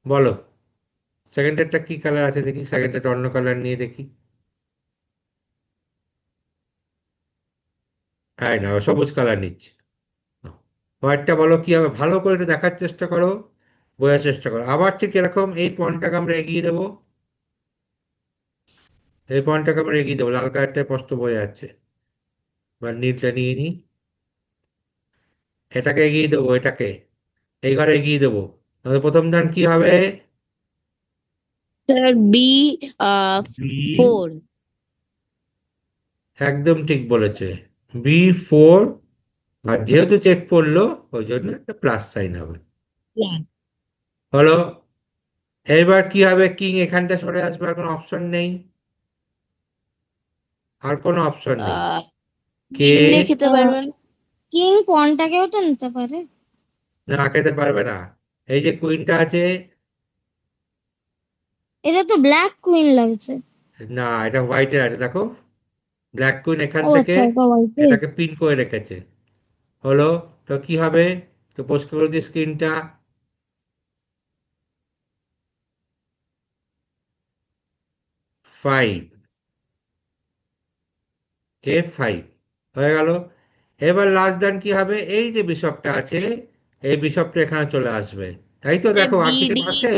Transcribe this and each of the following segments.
বলো, সেকেন্ডেরটা কি কালার আছে দেখি, সেকেন্ডেরটা অন্য কালার নিয়ে দেখি। হ্যাঁ, না, সবুজ কালার নিচ্ছি। হোয়াইটটা বলো কি হবে, ভালো করে একটু দেখার চেষ্টা করো, বোঝার চেষ্টা করো। আবার ঠিক এরকম এই পয়েন্টটাকে আমরা এগিয়ে দেবো, এই পয়েন্টটাকে আমরা এগিয়ে দেবো, লাল কালারটা স্পষ্ট বোঝা যাচ্ছে। বা নীলটা নিয়ে নিই, এটাকে এগিয়ে দেবো, এটাকে এই ঘরে এগিয়ে দেবো। তাহলে প্রথম ধান কি হবে? Sir B B, four. একদম ঠিক বলেছে, B4। আর যেহেতু চেক পড়লো, ওই জন্য একটা প্লাস সাইন হবে। হলো। এবার কি হবে, কিং এখানটা সরে আসবে, আর কোনো অপশন নেই, আর কোনো অপশন নেই। কে? কিং দিয়ে খেতে পারবেন। কিং পনটাকেও তো নিতে পারে। না, খেতে পারবে না। এই যে কুইনটা আছে, এটা তো ব্ল্যাক কুইন লাগছে। না, এটা হোয়াইটের আছে দেখো, ব্ল্যাক কুইন এখান ও থেকে আচ্ছা, ওটা হোয়াইটে। এটাকে পিন করে রেখেছে। হলো। তো কি হবে? তো পোস্ট করে দিই স্ক্রিনটা। 5, K5 হয়ে গেল। এবার লাস্ট ডান কি হবে, এই যে বিশপটা আছে, এই বিশপটা এখানে চলে আসবে। তাই তো, দেখো আর কিছু বিডি আছে?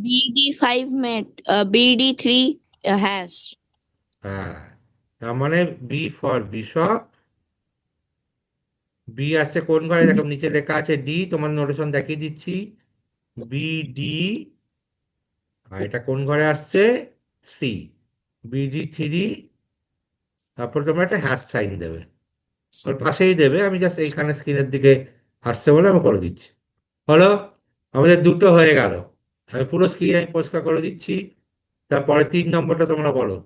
বিডি ফাইভ মেট, বিডি থ্রি হ্যাশ। হ্যাঁ, তার মানে বি ফর বিশপ। বি আছে কোন ঘরে, দেখো নিচে লেখা আছে ডি, তোমার নোটেশন দেখিয়ে দিচ্ছি। B, D. আর এটা কোন ঘরে আসছে? 3, BD3। তারপর তোমরা একটা হ্যাশ সাইন দেবে, ওর পাশেই দেবে, আমি জাস্ট এইখানে স্ক্রিনের দিকে আসছে বলে আমি করে দিচ্ছি। হলো। আমাদের দুটো হয়ে গেল। আমি পুরো স্ক্রিন আমি পরিষ্কার করে দিচ্ছি। তারপরে 3 নম্বরটা তোমরা বলো।